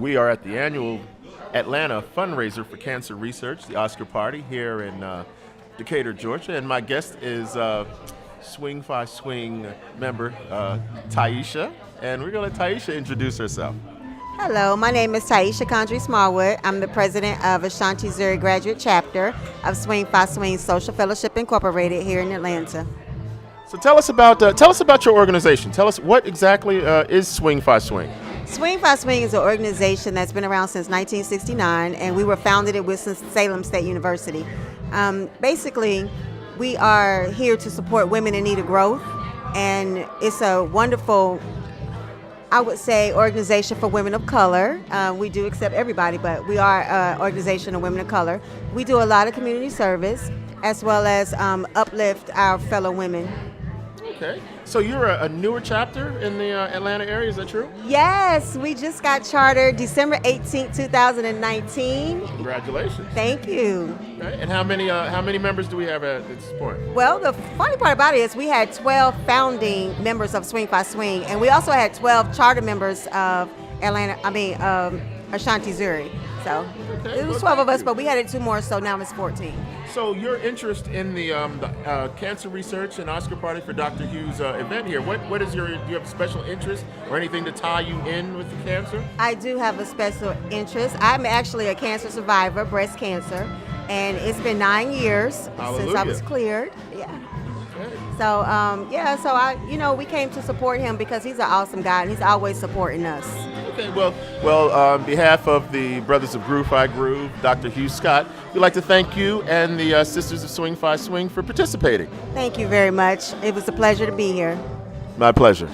We are at the annual Atlanta fundraiser for cancer research, the Oscar Party, here in Decatur, Georgia. And my guest is Swing Fi Swing member Taisha. And we're going to let Taisha introduce herself. Hello, my name is Taisha Condry Smallwood. I'm the president of Ashanti Zuri Graduate Chapter of Swing Fi Swing Social Fellowship Incorporated here in Atlanta. So tell us about your organization. Tell us what exactly is Swing Fi Swing. Swing Fi Swing is an organization that's been around since 1969, and we were founded at Winston-Salem State University. Basically, we are here to support women in need of growth, and it's a wonderful, I would say, organization for women of color. We do accept everybody, but we are an organization of women of color. We do a lot of community service as well as uplift our fellow women. Okay. So you're a newer chapter in the Atlanta area, is that true? Yes, we just got chartered December 18, 2019. Congratulations. Thank you. Okay. And how many members do we have at this point? Well, the funny part about it is we had 12 founding members of Swing Fi Swing, and we also had 12 charter members of Ashanti Zuri. So it was 12 of us, but we added 2 more, so now it's 14. So your interest in the cancer research and Oscar Party for Dr. Hughes event here, what is do you have a special interest or anything to tie you in with the cancer? I do have a special interest. I'm actually a cancer survivor, breast cancer, and it's been 9 years since I was cleared. Yeah. Okay. So we came to support him because he's an awesome guy and he's always supporting us. Okay, well, on behalf of the Brothers of Groove Fi Groove, Dr. Hugh Scott, we'd like to thank you and the Sisters of Swing Fi Swing for participating. Thank you very much. It was a pleasure to be here. My pleasure.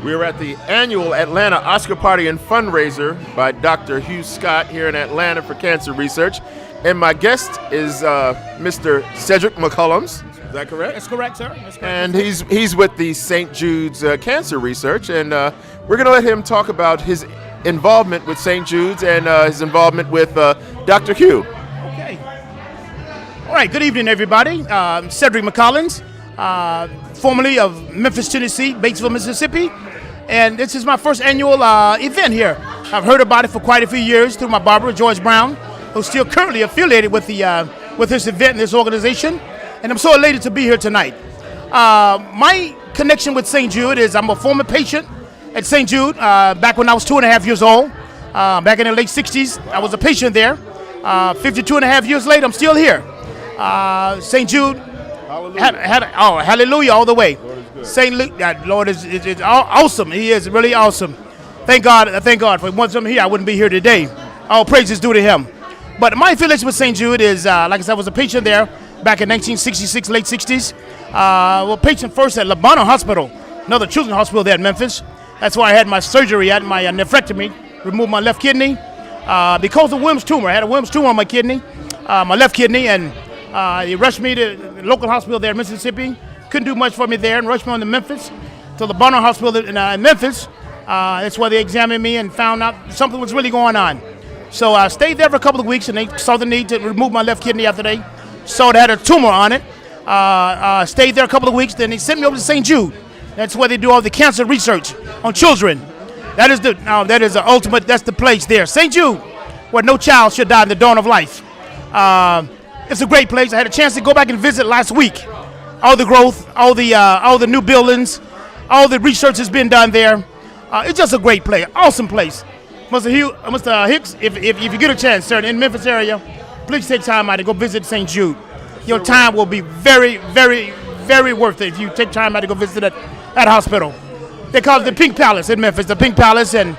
We are at the annual Atlanta Oscar Party and Fundraiser by Dr. Hugh Scott here in Atlanta for cancer research. And my guest is Mr. Cedric McCollums. Is that correct? That's correct, sir. That's correct. And he's with the St. Jude's Cancer Research, and we're going to let him talk about his involvement with St. Jude's and his involvement with Dr. Hugh. Okay. All right. Good evening, everybody. Cedric McCollins, formerly of Memphis, Tennessee, Batesville, Mississippi, and this is my first annual event here. I've heard about it for quite a few years through my barber, George Brown, who's still currently affiliated with this event and this organization. And I'm so elated to be here tonight. My connection with St. Jude is I'm a former patient at St. Jude back when I was 2.5 years old. Back in the late 60s, I was a patient there. 52.5 years later, I'm still here. St. Jude, hallelujah all the way. St. Luke, Lord is awesome. He is really awesome. Thank God. For once I'm here, I wouldn't be here today. All praises due to him. But my affiliation with St. Jude is, like I said, I was a patient there back in 1966, late 60s. Patient first at Labano Hospital, another children's hospital there in Memphis. That's where I had my surgery at my nephrectomy, removed my left kidney. Because of Wilms tumor, I had a Wilms tumor on my kidney, my left kidney, and they rushed me to the local hospital there in Mississippi. Couldn't do much for me there and rushed me on to Memphis, to the Labano Hospital in Memphis. That's where they examined me and found out something was really going on. So I stayed there for a couple of weeks, and they saw the need to remove my left kidney after they saw it had a tumor on it. Stayed there a couple of weeks, then they sent me over to St. Jude. That's where they do all the cancer research on children. That is the ultimate, that's the place there. St. Jude, where no child should die in the dawn of life. It's a great place. I had a chance to go back and visit last week. All the growth, all the new buildings, all the research has been done there. It's just a great place, awesome place. Mr. Hicks, if you get a chance, sir, in the Memphis area, please take time out to go visit St. Jude. Your time will be very, very, very worth it if you take time out to go visit that hospital. They call it the Pink Palace in Memphis, the Pink Palace, and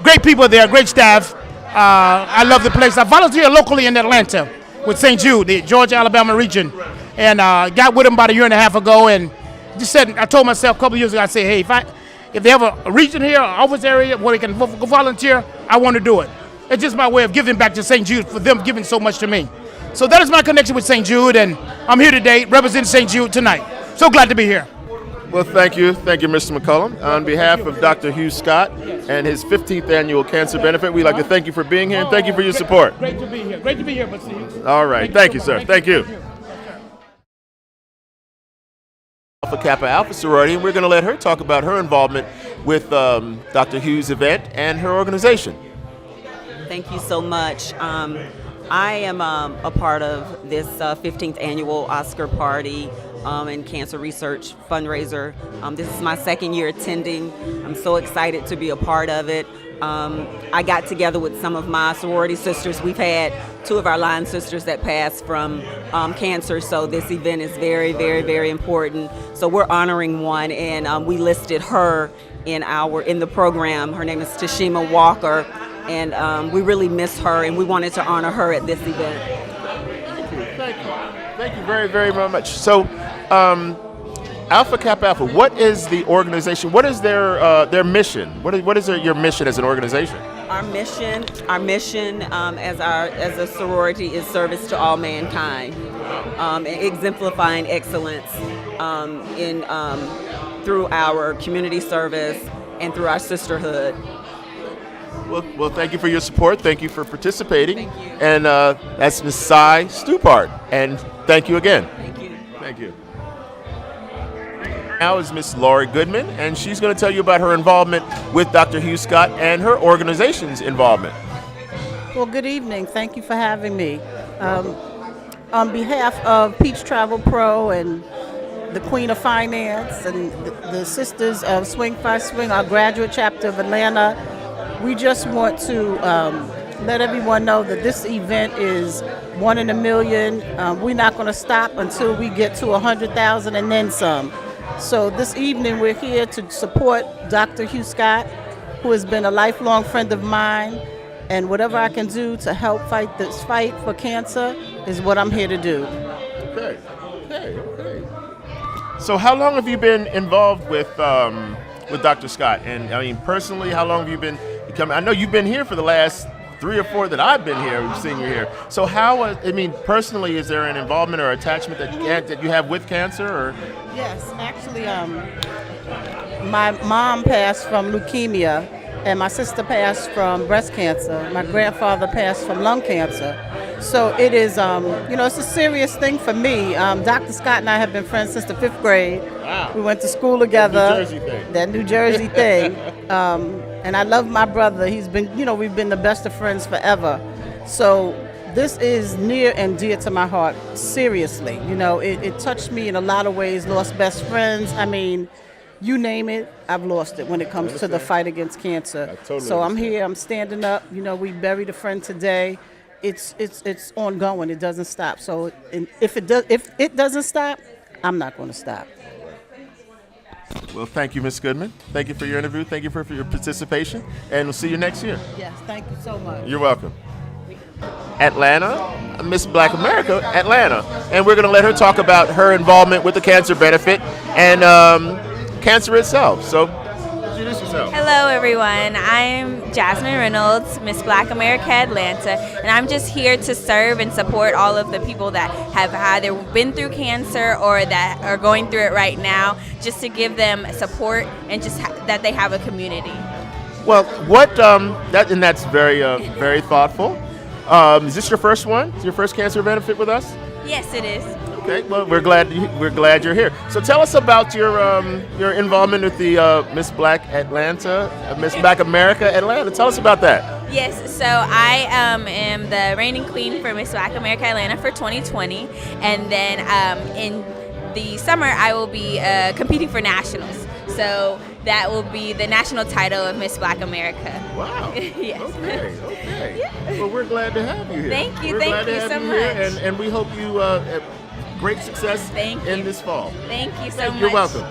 great people there, great staff. I love the place. I volunteer locally in Atlanta with St. Jude, the Georgia, Alabama region, and got with them about 1.5 years ago, and just said, I told myself a couple of years ago, I said, hey, if they have a region here, an office area where we can go volunteer, I want to do it. It's just my way of giving back to St. Jude for them giving so much to me. So that is my connection with St. Jude, and I'm here today representing St. Jude tonight. So glad to be here. Well, thank you, Mr. McCollum. On behalf of Dr. Hugh Scott and his 15th annual cancer benefit, we'd like to thank you for being here and thank you for your support. Great to be here. Great to be here, Mr. Hughes. All right. Thank you, sir. Thank you. Alpha Kappa Alpha sorority, and we're going to let her talk about her involvement with Dr. Hughes' event and her organization. Thank you so much. I am a part of this 15th annual Oscar Party and Cancer Research fundraiser. This is my second year attending. I'm so excited to be a part of it. I got together with some of my sorority sisters. We've had two of our line sisters that passed from cancer, so this event is very, very, very important. So we're honoring one, and we listed her in the program. Her name is Tashima Walker, and we really miss her, and we wanted to honor her at this event. Thank you very, very much. So, Alpha Kappa Alpha, what is the organization? What is their mission? What is your mission as an organization? Our mission as a sorority is service to all mankind, exemplifying excellence through our community service and through our sisterhood. Well, thank you for your support. Thank you for participating. Thank you. And that's Ms. Cy Stupart. And thank you again. Thank you. Thank you. Now is Miss Laurie Goodman, and she's going to tell you about her involvement with Dr. Hugh Scott and her organization's involvement. Well, good evening. Thank you for having me. On behalf of Peach Travel Pro and the Queen of Finance and the Sisters of Swing by Swing, our graduate chapter of Atlanta, we just want to let everyone know that this event is one in a million. We're not going to stop until we get to 100,000 and then some. So this evening we're here to support Dr. Hugh Scott, who has been a lifelong friend of mine, and whatever I can do to help fight this fight for cancer is what I'm here to do. Okay. So how long have you been involved with Dr. Scott? And I mean, personally, how long have you been coming? I know you've been here for the last 3 or 4 that I've been here. We've seen you here. So how? I mean, personally, is there an involvement or attachment that you have with cancer? Or? Yes, actually, my mom passed from leukemia, and my sister passed from breast cancer. My grandfather passed from lung cancer. So it is, it's a serious thing for me. Dr. Scott and I have been friends since the 5th grade. Wow. We went to school together. New Jersey thing. That New Jersey thing. And I love my brother. He's been, we've been the best of friends forever. So this is near and dear to my heart, seriously. It touched me in a lot of ways. Lost best friends. I mean, you name it, I've lost it when it comes to the fight against cancer. So I'm here, I'm standing up. We buried a friend today. It's ongoing. It doesn't stop. So if it doesn't stop, I'm not going to stop. Well, thank you, Ms. Goodman. Thank you for your interview. Thank you for your participation. And we'll see you next year. Yes, thank you so much. You're welcome. Atlanta, Miss Black America, Atlanta. And we're going to let her talk about her involvement with the cancer benefit and cancer itself. So, introduce yourself. Hello, everyone. I'm Jasmine Reynolds, Miss Black America Atlanta, and I'm just here to serve and support all of the people that have either been through cancer or that are going through it right now, just to give them support and just that they have a community. Well, that's very, very thoughtful. Is this your first one? Is your first cancer benefit with us? Yes, it is. Okay, well, we're glad you're here. So tell us about your involvement with the Miss Black Atlanta, Miss Black America Atlanta. Tell us about that. Yes, so I am the reigning queen for Miss Black America Atlanta for 2020, and then in the summer I will be competing for nationals. So that will be the national title of Miss Black America. Wow. Yes. Okay. Yeah. Well, we're glad to have you here. Thank you. We're Thank glad to you have so you here, much. and we hope you have great success Thank in you. this fall. Thank you so much. You're welcome.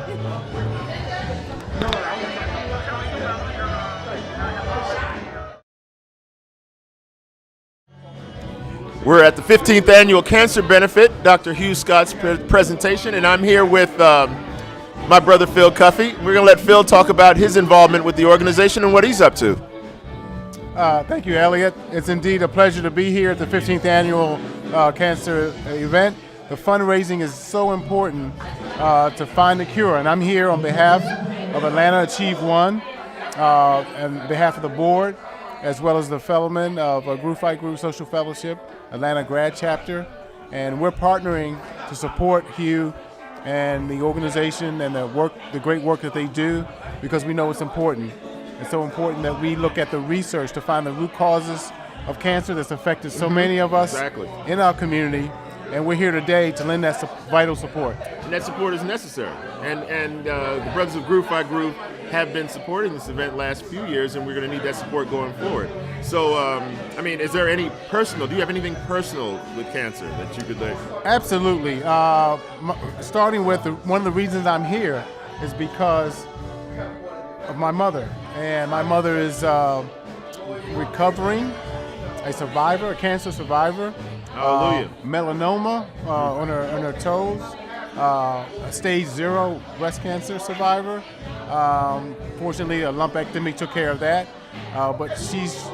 We're at the 15th Annual Cancer Benefit, Dr. Hugh Scott's presentation, and I'm here with my brother Phil Cuffey. We're going to let Phil talk about his involvement with the organization and what he's up to. Thank you, Elliot. It's indeed a pleasure to be here at the 15th Annual Cancer event. The fundraising is so important to find a cure, and I'm here on behalf of Atlanta Achieve One, on behalf of the board, as well as the fellowmen of Group Fight Group Social Fellowship, Atlanta Grad Chapter, and we're partnering to support Hugh and the organization and the great work that they do, because we know it's important. It's so important that we look at the research to find the root causes of cancer that's affected so many of us Exactly. in our community, and we're here today to lend that vital support. And that support is necessary. And the Brothers of Groove Fight Groove have been supporting this event last few years, and we're going to need that support going forward. So, I mean, is there any personal? Do you have anything personal with cancer that you could like? Absolutely. Starting with one of the reasons I'm here is because of my mother, and my mother is recovering, a survivor, a cancer survivor. Hallelujah. Melanoma on her toes. A stage 0 breast cancer survivor. Fortunately, a lumpectomy took care of that, but she's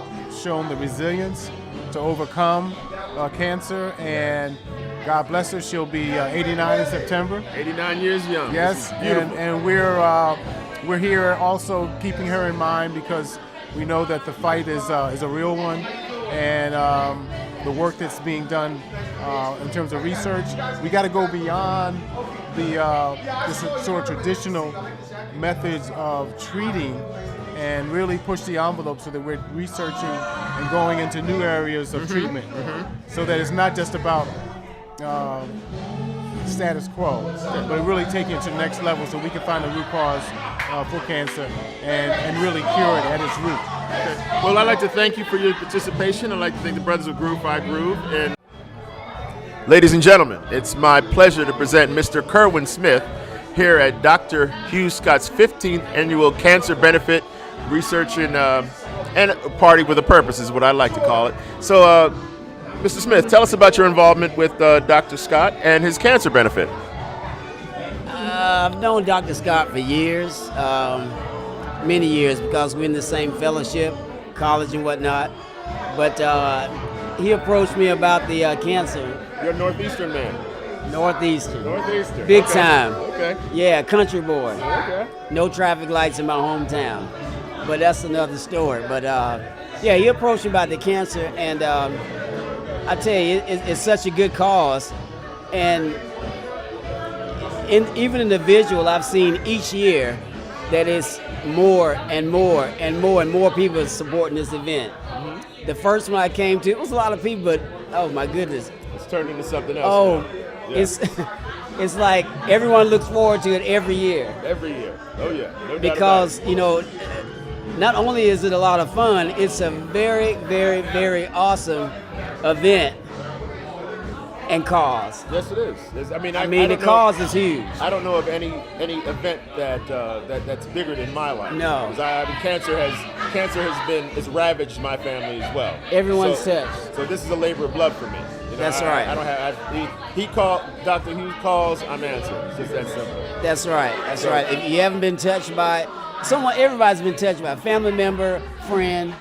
shown the resilience to overcome cancer, and God bless her. She'll be 89 in September. 89 years young. Yes, This is beautiful. and we're here also keeping her in mind, because we know that the fight is a real one, and the work that's being done in terms of research, we got to go beyond this sort of traditional methods of treating, and really push the envelope so that we're researching and going into new areas of treatment, so that it's not just about status quo, but really taking it to the next level so we can find the root cause for cancer and really cure it at its root. Okay. Well, I'd like to thank you for your participation. I'd like to thank the Brothers of Groove Fight Groove. And ladies and gentlemen, it's my pleasure to present Mr. Kerwin Smith here at Dr. Hugh Scott's 15th annual Cancer Benefit Research and a Party with a Purpose is what I like to call it. So, Mr. Smith, tell us about your involvement with Dr. Scott and his cancer benefit. I've known Dr. Scott for years, many years, because we're in the same fellowship, college and whatnot. But he approached me about the cancer. You're a Northeastern man. Northeastern. Northeastern. Big Okay. time. Okay. Yeah, country boy. Okay. No traffic lights in my hometown. But that's another story. But yeah, he approached me about the cancer, and I tell you, it's such a good cause. And even in the visual, I've seen each year that it's more and more and more and more people supporting this event. Mm-hmm. The first one I came to, it was a lot of people, but oh my goodness. It's turned into something else. Oh, now. Yeah. it's like everyone looks forward to it every year. Every year. Oh, yeah. No doubt Because, about it. you know, not only is it a lot of fun, it's a very, very, very awesome event and cause. Yes, it is. I mean, I don't the know- cause is huge. I don't know of any event that's bigger than my life. No. Because I mean, cancer has ravaged my family as well. Everyone's so, touched. So this is a labor of love for me. You know, That's right. I don't have. He called. Dr. Hughes calls. I'm answering. It's just that simple. That's right. That's right. If you haven't been touched by someone, everybody's been touched by a family member, friend.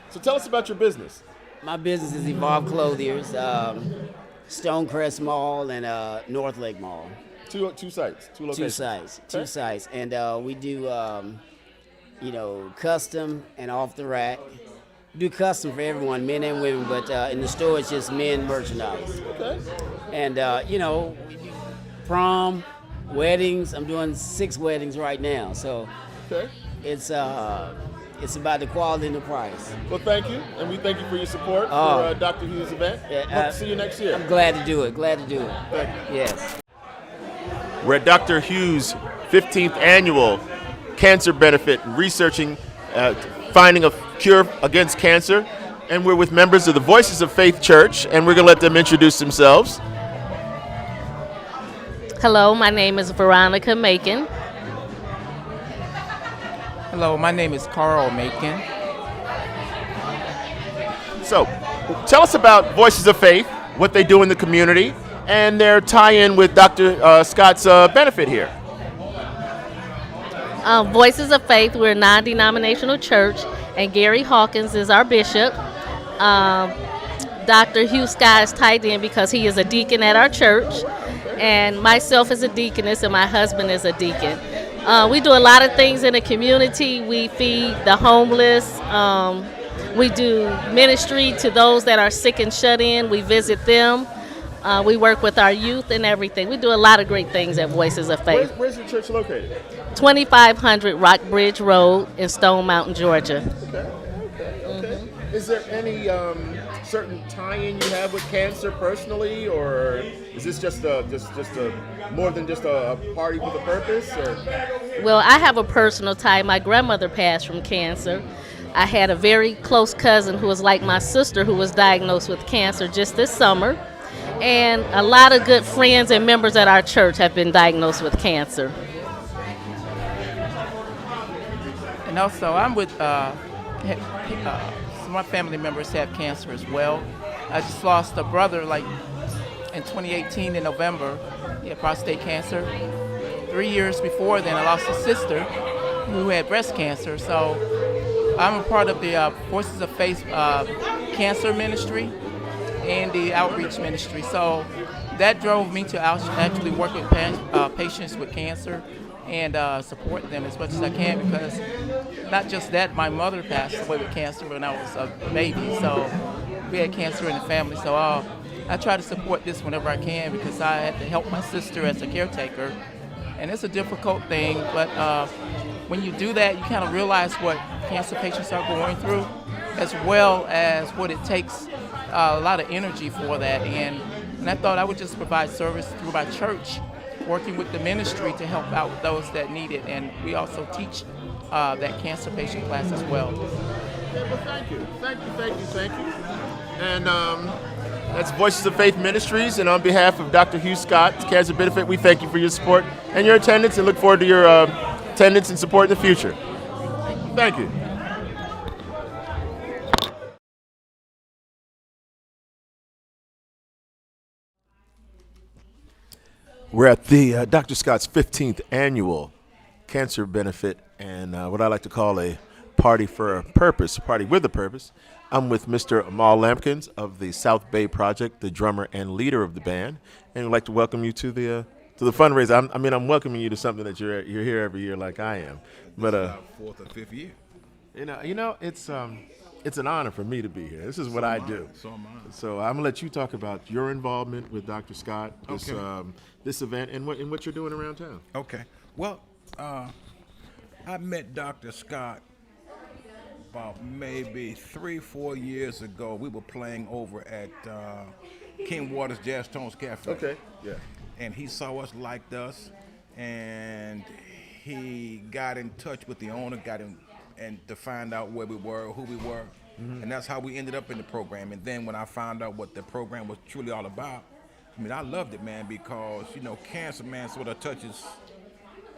So tell us about your business. My business is Evolve Clothiers, Stonecrest Mall and North Lake Mall. Two sites. Two locations. Two sites, and we do custom and off the rack. Do custom for everyone, men and women, but in the store it's just men merchandise. Okay. And we do prom, weddings. I'm doing 6 weddings right now, so Okay. it's about the quality and the price. Well, thank you, and we thank you for your support Oh. for Dr. Hughes' event. Yeah, Hope to see you next year. I'm glad to do it. Glad to do it. Thank you. Yes. We're at Dr. Hughes' 15th annual cancer benefit, researching, finding a cure against cancer. And we're with members of the Voices of Faith Church, and we're going to let them introduce themselves. Hello, my name is Veronica Macon. Hello, my name is Carl Macon. So, tell us about Voices of Faith, what they do in the community, and their tie-in with Dr. Scott's benefit here. Voices of Faith, we're a non-denominational church, and Gary Hawkins is our bishop. Dr. Hugh Scott is tied in because he is a deacon at our church, and myself is a deaconess, and my husband is a deacon. We do a lot of things in the community. We feed the homeless. We do ministry to those that are sick and shut in. We visit them. We work with our youth and everything. We do a lot of great things at Voices of Faith. Where's your church located? 2500 Rockbridge Road in Stone Mountain, Georgia. Okay. Is there any certain tie-in you have with cancer personally, or is this just a more than just a party with a purpose? Or? Well, I have a personal tie. My grandmother passed from cancer. I had a very close cousin who was like my sister who was diagnosed with cancer just this summer. And a lot of good friends and members at our church have been diagnosed with cancer. And also, I'm with some of my family members have cancer as well. I just lost a brother like in 2018 in November. He had prostate cancer. 3 years before then, I lost a sister who had breast cancer. So I'm a part of the Voices of Faith cancer ministry and the outreach ministry. So that drove me to actually work with patients with cancer and support them as much as I can, because not just that, my mother passed away with cancer when I was a baby. So we had cancer in the family. So I try to support this whenever I can, because I had to help my sister as a caretaker. And it's a difficult thing, but when you do that, you kind of realize what cancer patients are going through, as well as what it takes, a lot of energy for that. And I thought I would just provide service through my church, working with the ministry to help out those that need it. And we also teach that cancer patient class as well. Okay, well, thank you. And that's Voices of Faith Ministries. And on behalf of Dr. Hugh Scott, Cancer Benefit, we thank you for your support and your attendance, and look forward to your attendance and support in the future. Thank you. We're at the Dr. Scott's 15th annual Cancer Benefit, and what I like to call a party for a purpose, a party with a purpose. I'm with Mr. Amal Lampkins of the South Bay Project, the drummer and leader of the band, and I'd like to welcome you to the fundraiser. I'm welcoming you to something that you're here every year like I am. But fourth or fifth year. It's an honor for me to be here. This is what I do. So I'm gonna let you talk about your involvement with Dr. Scott, this event, and what you're doing around town. Okay. Well, I met Dr. Scott about maybe 3-4 years ago. We were playing over at King Waters Jazz Tones Cafe. Okay. Yeah. And he saw us, liked us, and he got in touch with the owner, and to find out where we were, who we were, and that's how we ended up in the program. And then when I found out what the program was truly all about, I loved it, man, because cancer, man, sort of touches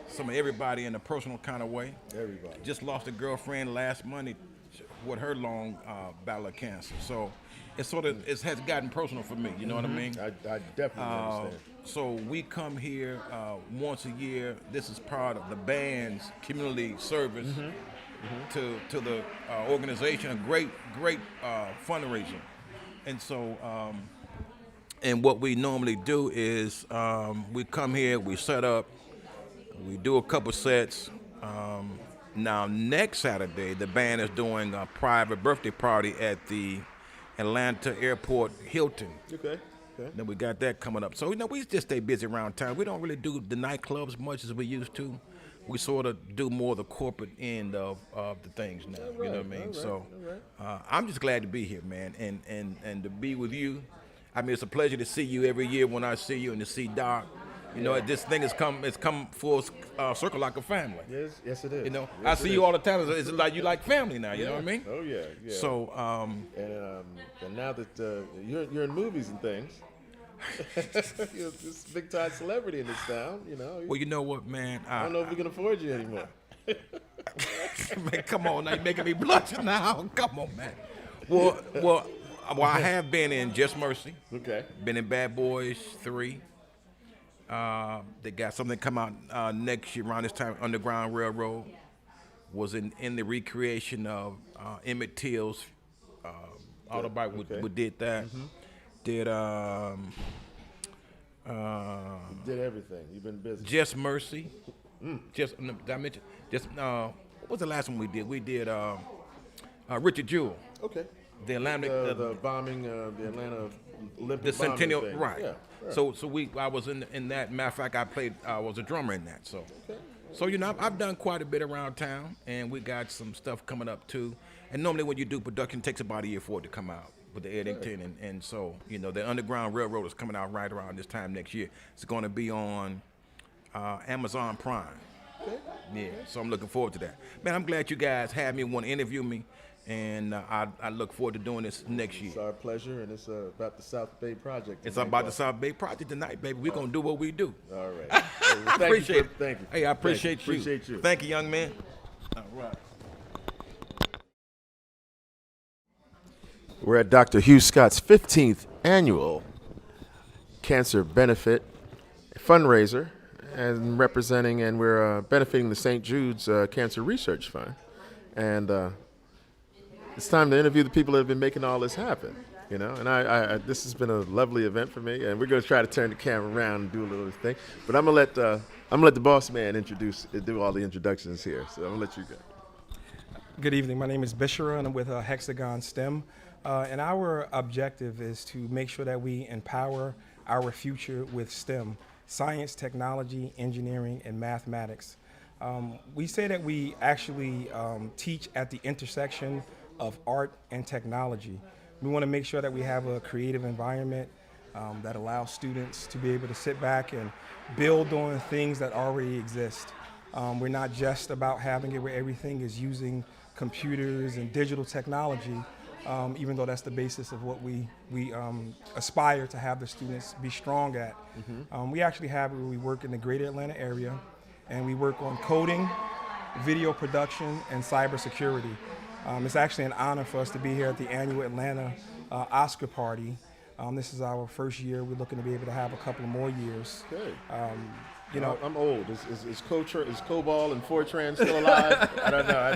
some of everybody in a personal kind of way. Everybody. Just lost a girlfriend last Monday with her long battle of cancer, so it has gotten personal for me. You know what I mean? I definitely understand. So we come here once a year. This is part of the band's community service to the organization. A great fundraiser. And so, and what we normally do is we come here, we set up, we do a couple sets. Now next Saturday, the band is doing a private birthday party at the Atlanta Airport Hilton. Okay. Then we got that coming up. So, we just stay busy around town. We don't really do the nightclubs as much as we used to. We sort of do more the corporate end of the things now. You know what I mean? So I'm just glad to be here, man, and to be with you. It's a pleasure to see you every year when I see you, and to see Doc. This thing has come full circle like a family. Yes, it is. Yes, I see you all the time. It's like you like family now. You know what I mean? Oh yeah. So and now that you're in movies and things, you're this big time celebrity in this town. Well, you know what, man? I don't know if we can afford you anymore. Man, come on, now you're making me blush now. Come on, man. Well, I have been in Just Mercy. Okay. Been in Bad Boys 3. They got something come out next year around this time. Underground Railroad was in the recreation of Emmett Till's autobiography. Okay. We did that. Did did everything. You've been busy. Just Mercy. Did I mention? What was the last one we did? We did Richard Jewell. Okay. The Atlanta, the bombing, the Atlanta Olympic the bombing Centennial, thing. right? Yeah, right. So I was in that. Matter of fact, I was a drummer in that. So you know, I've done quite a bit around town, and we got some stuff coming up too. And normally when you do production, it takes about a year for it to come out with the Eddington, and so you know, the Underground Railroad is coming out right around this time next year. It's going to be on Amazon Prime. Yeah, so I'm looking forward to that. Man, I'm glad you guys had me, want to interview me, and I look forward to doing this next year. It's our pleasure, and it's about the South Bay Project. It's about the South Bay Project tonight, baby. We're going to do what we do. All right. I appreciate it. Thank you. Hey, I appreciate you. Appreciate you. Thank you, young man. All right. We're at Dr. Hugh Scott's 15th annual cancer benefit fundraiser, and representing, and we're benefiting the St. Jude's Cancer Research Fund. And it's time to interview the people that have been making all this happen, you know. And I this has been a lovely event for me, and we're going to try to turn the camera around and do a little thing. But I'm gonna let the boss man do all the introductions here. So I'm gonna let you go. Good evening. My name is Bishara, and I'm with Hexagon STEM. And our objective is to make sure that we empower our future with STEM, science, technology, engineering, and mathematics. We say that we actually teach at the intersection of art and technology. We want to make sure that we have a creative environment that allows students to be able to sit back and build on things that already exist. We're not just about having it where everything is using computers and digital technology, even though that's the basis of what we aspire to have the students be strong at. Mm-hmm. We actually have it where we work in the greater Atlanta area, and we work on coding, video production, and cybersecurity. It's actually an honor for us to be here at the annual Atlanta Oscar party. This is our first year. We're looking to be able to have a couple of more years. Okay. You know, I'm old. Is COBOL and Fortran still alive? I don't know.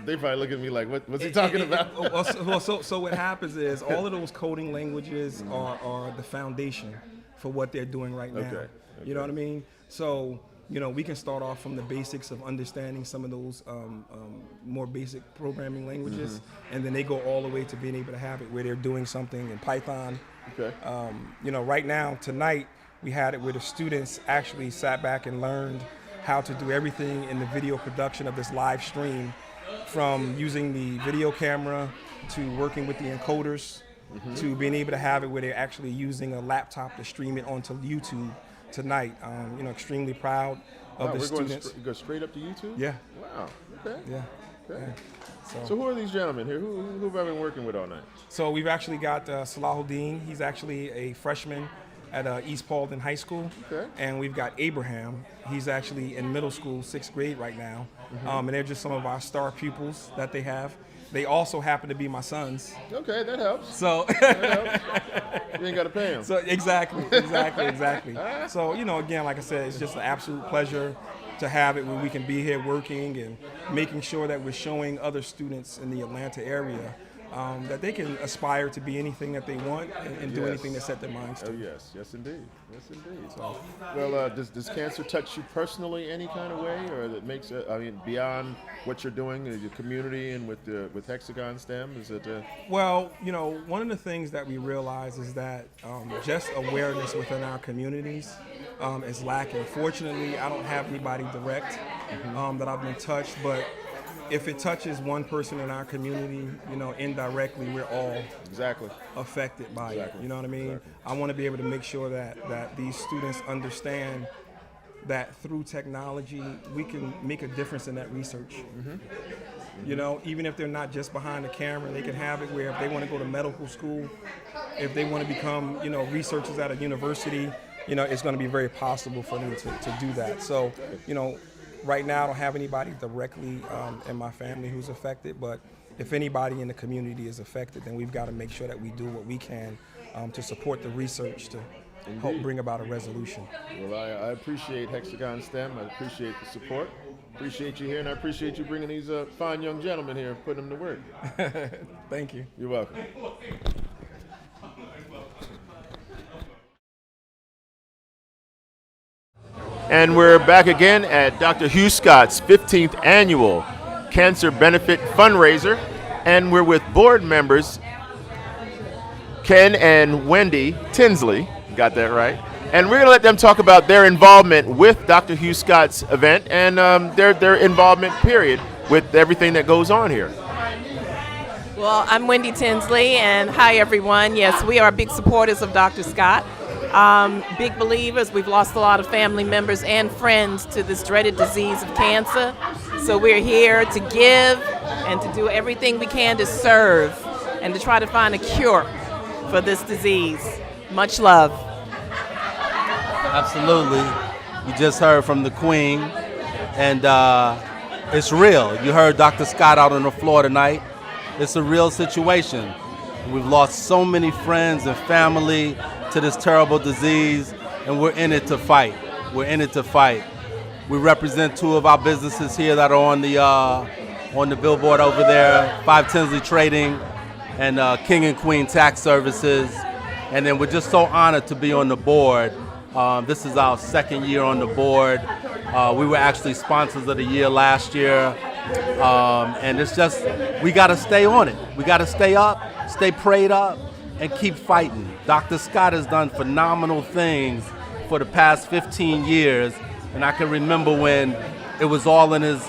They probably look at me like, what's he talking about? So what happens is all of those coding languages are the foundation for what they're doing right now. Okay. You know what I mean? So, you know, we can start off from the basics of understanding some of those more basic programming languages, and then they go all the way to being able to have it where they're doing something in Python. Okay. You know, right now, tonight, we had it where the students actually sat back and learned how to do everything in the video production of this live stream, from using the video camera to working with the encoders to being able to have it where they're actually using a laptop to stream it onto YouTube tonight. You know, extremely proud of the students. Go straight up to YouTube? Yeah. Wow. Okay. Yeah. Okay. Yeah. So who are these gentlemen here? Who have I been working with all night? So we've actually got Salahuddin. He's actually a freshman at East Paulding High School. Okay. And we've got Abraham. He's actually in middle school, 6th grade right now. And they're just some of our star pupils that they have. They also happen to be my sons. Okay, that helps. So that helps. You ain't got to pay them. So exactly. So, you know, again, like I said, it's just an absolute pleasure to have it where we can be here working and making sure that we're showing other students in the Atlanta area that they can aspire to be anything that they want and do anything that set their minds to. Oh yes indeed. So, well, does cancer touch you personally any kind of way, or that makes it? I mean, beyond what you're doing in your community and with Hexagon STEM, is it? Well, you know, one of the things that we realize is that just awareness within our communities is lacking. Fortunately, I don't have anybody direct that I've been touched, but if it touches one person in our community, you know, indirectly, we're all affected by it. You know what I mean? I want to be able to make sure that these students understand that through technology, we can make a difference in that research. You know, even if they're not just behind the camera, they can have it where if they want to go to medical school, if they want to become, you know, researchers at a university, you know, it's going to be very possible for them to do that. So, you know, right now, I don't have anybody directly in my family who's affected, but if anybody in the community is affected, then we've got to make sure that we do what we can to support the research to help bring about a resolution. Well, I appreciate Hexagon STEM. I appreciate the support. Appreciate you here, and I appreciate you bringing these fine young gentlemen here and putting them to work. Thank you. You're welcome. And we're back again at Dr. Hugh Scott's 15th annual Cancer Benefit Fundraiser. And we're with board members Ken and Wendy Tinsley, got that right. And we're going to let them talk about their involvement with Dr. Hugh Scott's event and their involvement, period, with everything that goes on here. Well, I'm Wendy Tinsley, and hi, everyone. Yes, we are big supporters of Dr. Scott. Big believers. We've lost a lot of family members and friends to this dreaded disease of cancer. So we're here to give and to do everything we can to serve and to try to find a cure for this disease. Much love. Absolutely. You just heard from the Queen, and it's real. You heard Dr. Scott out on the floor tonight. It's a real situation. We've lost so many friends and family to this terrible disease, and we're in it to fight. We're in it to fight. We represent two of our businesses here that are on the billboard over there, 5 Tinsley Trading and King and Queen Tax Services. And then we're just so honored to be on the board. This is our second year on the board. We were actually sponsors of the year last year. And it's just, we gotta stay on it. We gotta stay up, stay prayed up, and keep fighting. Dr. Scott has done phenomenal things for the past 15 years. And I can remember when it was all in his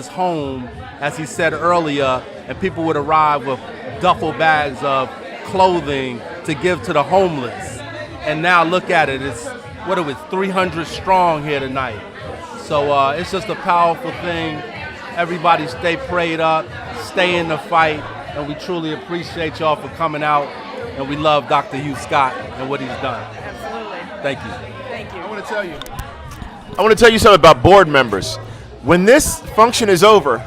home, as he said earlier, and people would arrive with duffel bags of clothing to give to the homeless. And now look at it, it's 300 strong here tonight. So it's just a powerful thing. Everybody stay prayed up, stay in the fight, and we truly appreciate y'all for coming out, and we love Dr. Hugh Scott and what he's done. Absolutely. Thank you. Thank you. I want to tell you something about board members. When this function is over,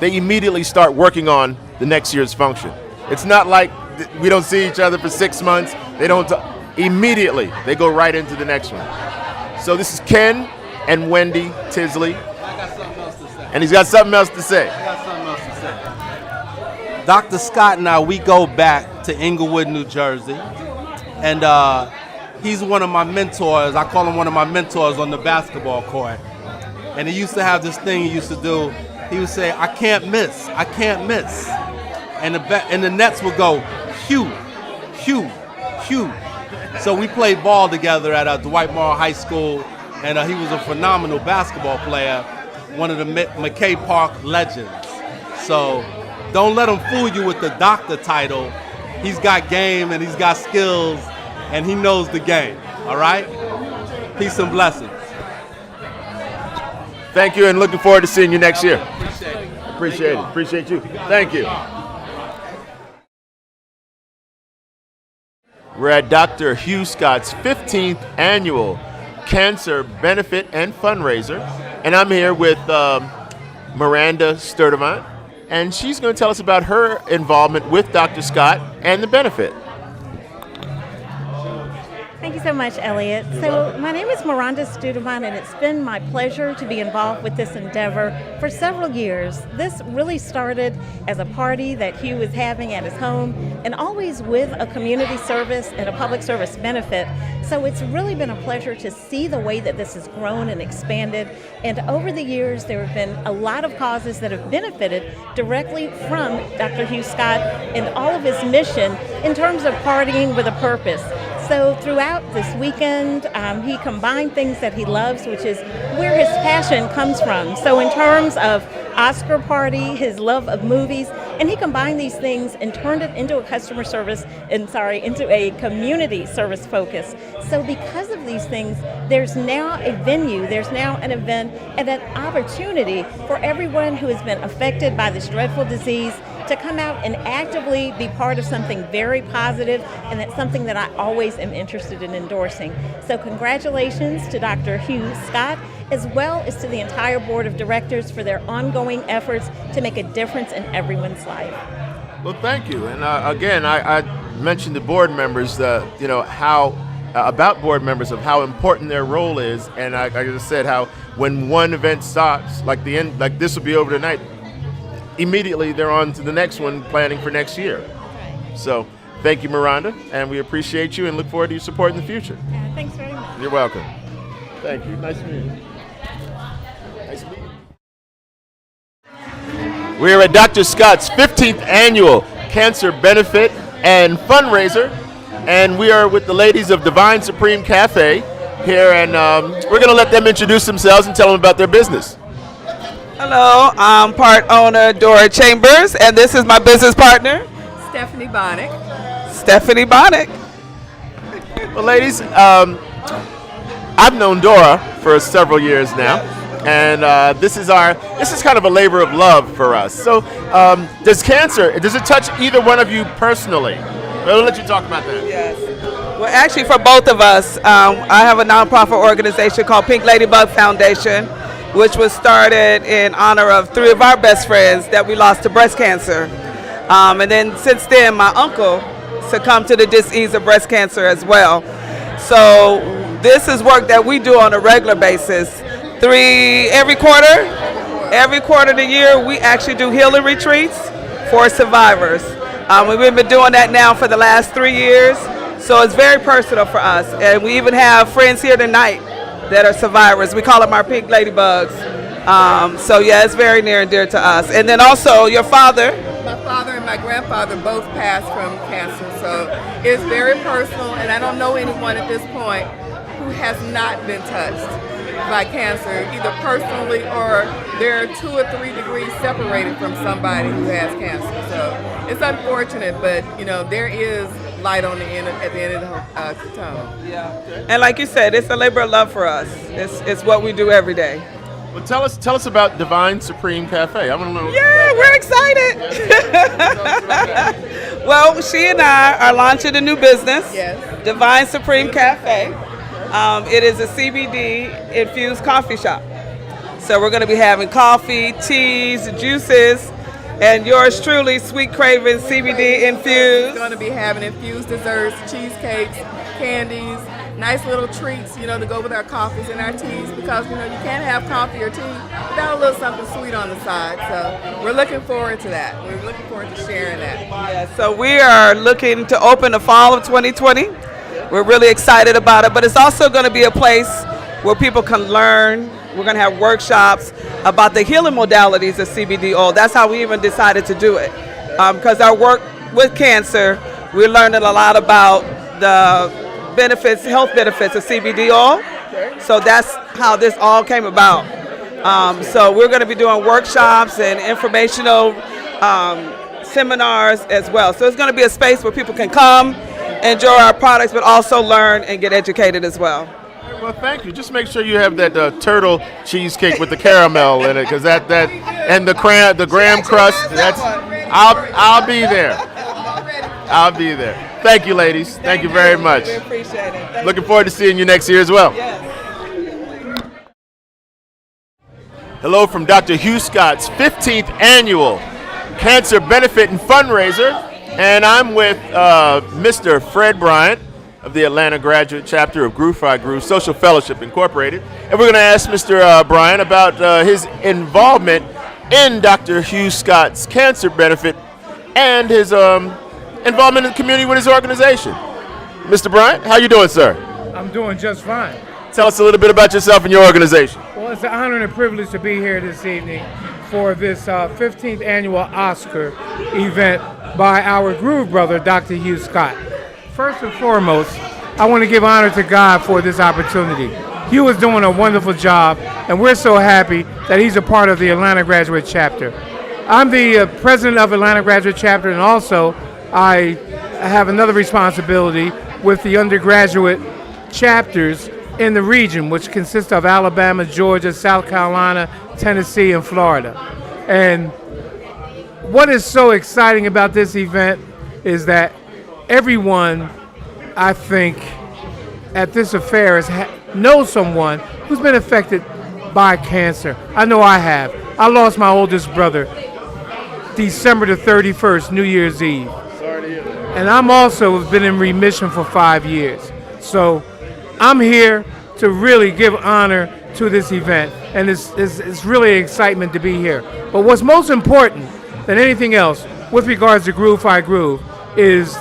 they immediately start working on the next year's function. It's not like we don't see each other for 6 months. They don't. Immediately, they go right into the next one. So this is Ken and Wendy Tinsley. I got something else to say. And he's got something else to say. I got something else to say. Dr. Scott and I, we go back to Englewood, New Jersey. And he's one of my mentors. I call him one of my mentors on the basketball court. And he used to have this thing he used to do. He would say, I can't miss. I can't miss. And the Nets would go, Hugh, Hugh, Hugh. So we played ball together at Dwight Morrow High School, and he was a phenomenal basketball player, one of the McKay Park legends. So don't let him fool you with the doctor title. He's got game and he's got skills, and he knows the game, all right? Peace and blessings. Thank you, and looking forward to seeing you next year. Appreciate it. Appreciate you. Thank you. We're at Dr. Hugh Scott's 15th annual cancer benefit and fundraiser, and I'm here with Miranda Sturdivant, and she's going to tell us about her involvement with Dr. Scott and the benefit. Thank you so much, Elliot. So my name is Miranda Sturdivant, and it's been my pleasure to be involved with this endeavor for several years. This really started as a party that Hugh was having at his home, and always with a community service and a public service benefit. So it's really been a pleasure to see the way that this has grown and expanded. And over the years, there have been a lot of causes that have benefited directly from Dr. Hugh Scott and all of his mission in terms of partying with a purpose. So throughout this weekend, he combined things that he loves, which is where his passion comes from. So in terms of Oscar party, his love of movies, and he combined these things and turned it into a customer service, into a community service focus. So because of these things, there's now a venue, there's now an event, and an opportunity for everyone who has been affected by this dreadful disease to come out and actively be part of something very positive, and that's something that I always am interested in endorsing. So congratulations to Dr. Hugh Scott, as well as to the entire board of directors for their ongoing efforts to make a difference in everyone's life. Well, thank you. And again, I mentioned the board members, how about board members of how important their role is, and I just said how when one event stops, like this will be over tonight, immediately they're on to the next one, planning for next year. So thank you, Miranda, and we appreciate you and look forward to your support in the future. Thanks very much. You're welcome. Thank you. Nice to meet you. Nice to meet you. We're at Dr. Scott's 15th annual Cancer Benefit and Fundraiser, and we are with the ladies of Divine Supreme Cafe here, and we're going to let them introduce themselves and tell them about their business. Hello, I'm part owner Dora Chambers, and this is my business partner, Stephanie Bonnick. Stephanie Bonnick. Well, ladies, I've known Dora for several years now, and this is kind of a labor of love for us. So, does it touch either one of you personally? I'll let you talk about that. Yes. Well, actually, for both of us, I have a nonprofit organization called Pink Ladybug Foundation, which was started in honor of 3 of our best friends that we lost to breast cancer. And then since then, my uncle succumbed to the disease of breast cancer as well. So this is work that we do on a regular basis. Every quarter of the year, we actually do healing retreats for survivors. We've been doing that now for the last 3 years. So it's very personal for us. And we even have friends here tonight that are survivors. We call them our pink ladybugs. So yeah, it's very near and dear to us. And then also your father. My father and my grandfather both passed from cancer, so it's very personal, and I don't know anyone at this point who has not been touched by cancer, either personally or they're 2 or 3 degrees separated from somebody who has cancer. So it's unfortunate, but there is light on the end at the end of the tunnel. Yeah. And like you said, it's a labor of love for us. It's what we do every day. Well, tell us about Divine Supreme Cafe. I want to know. Yeah, we're excited. Well, she and I are launching a new business, yes. Divine Supreme Cafe. It is a CBD infused coffee shop. So we're going to be having coffee, teas, juices, and yours truly, Sweet Cravings CBD infused. We're going to be having infused desserts, cheesecakes, candies, nice little treats, to go with our coffees and our teas, because, you can't have coffee or tea without a little something sweet on the side. So we're looking forward to that. We're looking forward to sharing that. Yeah, so we are looking to open the fall of 2020. We're really excited about it, but it's also going to be a place where people can learn. We're going to have workshops about the healing modalities of CBD oil. That's how we even decided to do it. Because our work with cancer, we're learning a lot about the health benefits of CBD oil. So that's how this all came about. So we're going to be doing workshops and informational seminars as well. So it's going to be a space where people can come, enjoy our products, but also learn and get educated as well. Well, thank you. Just make sure you have that turtle cheesecake with the caramel in it, because that and the graham crust. I'll be there. I'll be there. Thank you, ladies. Thank you very much. We appreciate it. Looking forward to seeing you next year as well. Yes. Hello from Dr. Hugh Scott's 15th annual Cancer Benefit and Fundraiser, and I'm with Mr. Fred Bryant of the Atlanta Graduate Chapter of Groove Fi Groove Social Fellowship Incorporated, and we're going to ask Mr. Bryant about his involvement in Dr. Hugh Scott's Cancer Benefit and his involvement in the community with his organization. Mr. Bryant, how you doing, sir? I'm doing just fine. Tell us a little bit about yourself and your organization. Well, it's an honor and a privilege to be here this evening for this 15th annual Oscar event by our groove brother, Dr. Hugh Scott. First and foremost, I want to give honor to God for this opportunity. Hugh is doing a wonderful job, and we're so happy that he's a part of the Atlanta Graduate Chapter. I'm the president of Atlanta Graduate Chapter, and also I have another responsibility with the undergraduate chapters in the region, which consists of Alabama, Georgia, South Carolina, Tennessee, and Florida. And what is so exciting about this event is that everyone, I think, at this affair knows someone who's been affected by cancer. I know I have. I lost my oldest brother December the 31st, New Year's Eve. Sorry to hear that. And I'm also been in remission for 5 years. So I'm here to really give honor to this event, and it's really excitement to be here. But what's most important than anything else with regards to Groove Fi Groove is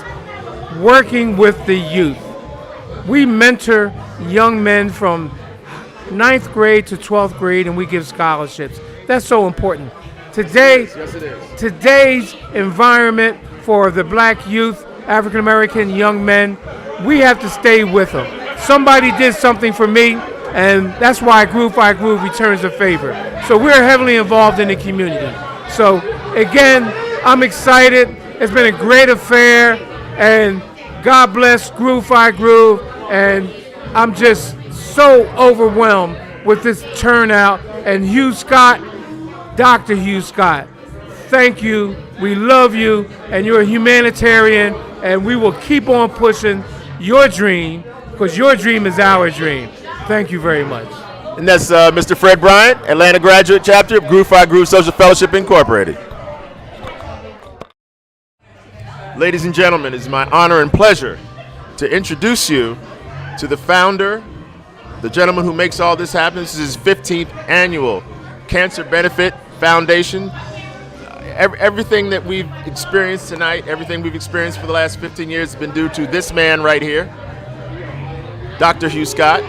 working with the youth. We mentor young men from 9th grade to 12th grade, and we give scholarships. That's so important. Today, Yes, it is. today's environment for the black youth, African American young men, we have to stay with them. Somebody did something for me, and that's why Groove by Groove returns the favor. So we're heavily involved in the community. So again, I'm excited. It's been a great affair, and God bless Groove by Groove, and I'm just so overwhelmed with this turnout. And Hugh Scott, Dr. Hugh Scott, thank you. We love you, and you're a humanitarian, and we will keep on pushing your dream, because your dream is our dream. Thank you very much. And that's Mr. Fred Bryant, Atlanta graduate chapter of Groove by Groove Social Fellowship Incorporated. Ladies and gentlemen, it is my honor and pleasure to introduce you to the founder, the gentleman who makes all this happen. This is his 15th annual Cancer Benefit Foundation. Everything that we've experienced tonight, everything we've experienced for the last 15 years has been due to this man right here, Dr. Hugh Scott.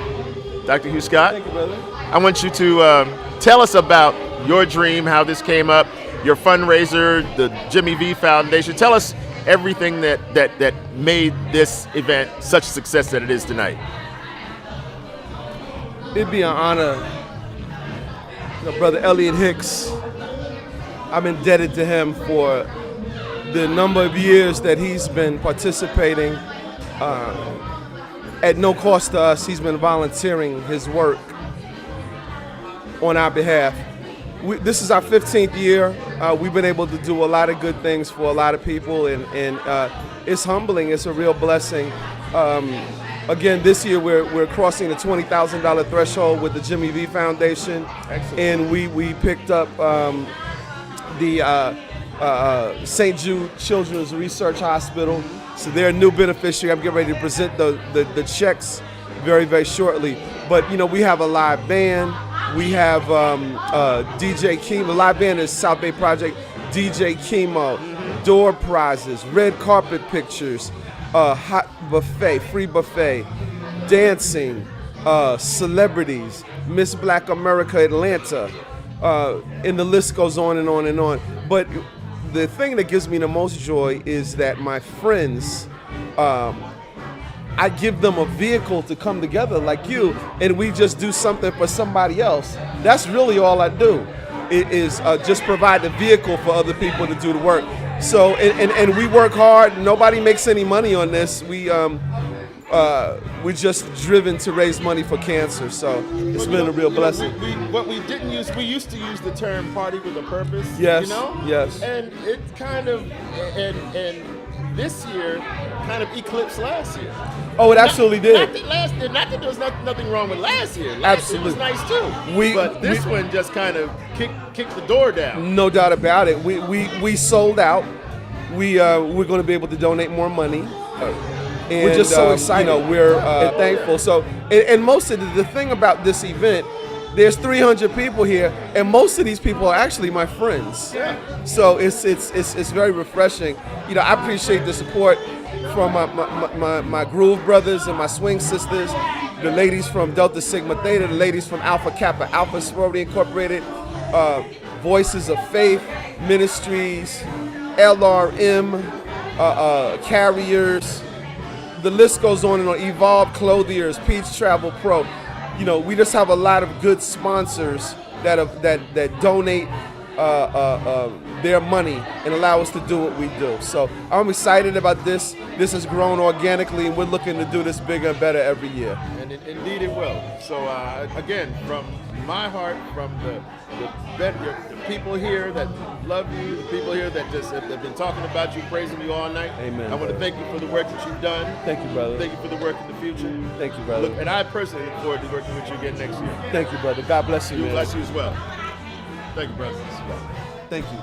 Dr. Hugh Scott, thank you, brother. I want you to tell us about your dream, how this came up, your fundraiser, the Jimmy V Foundation. Tell us everything that made this event such a success that it is tonight. It'd be an honor. Brother Elliot Hicks, I'm indebted to him for the number of years that he's been participating at no cost to us. He's been volunteering his work on our behalf. This is our 15th year. We've been able to do a lot of good things for a lot of people, and it's humbling. It's a real blessing. Again, this year we're crossing the $20,000 threshold with the Jimmy V Foundation. Excellent. And we picked up the St. Jude Children's Research Hospital. So they're a new beneficiary. I'm getting ready to present the checks very, very shortly. But, we have a live band. We have DJ Chemo. The live band is South Bay Project. DJ Chemo, door prizes, red carpet pictures, hot buffet, free buffet, dancing, celebrities, Miss Black America Atlanta, and the list goes on and on and on. But the thing that gives me the most joy is that my friends, I give them a vehicle to come together like you, and we just do something for somebody else. That's really all I do, is just provide the vehicle for other people to do the work. So, and we work hard. Nobody makes any money on this. We're just driven to raise money for cancer. So it's been a real blessing. What we didn't use, we used to use the term "party with a purpose." Yes. Yes. And it kind of, and this year kind of eclipsed last year. Oh, it absolutely did. Not that there was nothing wrong with last year. Absolutely. It was nice too. But this one just kind of kicked the door down. No doubt about it. We sold out. We're going to be able to donate more money. And, we're just so excited. We're thankful. So, and most of the thing about this event, there's 300 people here, and most of these people are actually my friends. Yeah. So it's very refreshing. I appreciate the support from my Groove brothers and my Swing sisters, the ladies from Delta Sigma Theta, the ladies from Alpha Kappa Alpha Sorority Incorporated, Voices of Faith Ministries, LRM, Carriers. The list goes on and on. Evolve Clothiers, Peach Travel Pro. We just have a lot of good sponsors that donate their money and allow us to do what we do. So I'm excited about this. This has grown organically, and we're looking to do this bigger and better every year. And indeed it will. So again, from my heart, from the people here that love you, the people here that just have been talking about you, praising you all night. Amen. I want to thank you for the work that you've done. Thank you, brother. Thank you for the work in the future. Thank you, brother. And I personally look forward to working with you again next year. Thank you, brother. God bless you, man. Bless you as well. Thank you, brother. Thank you.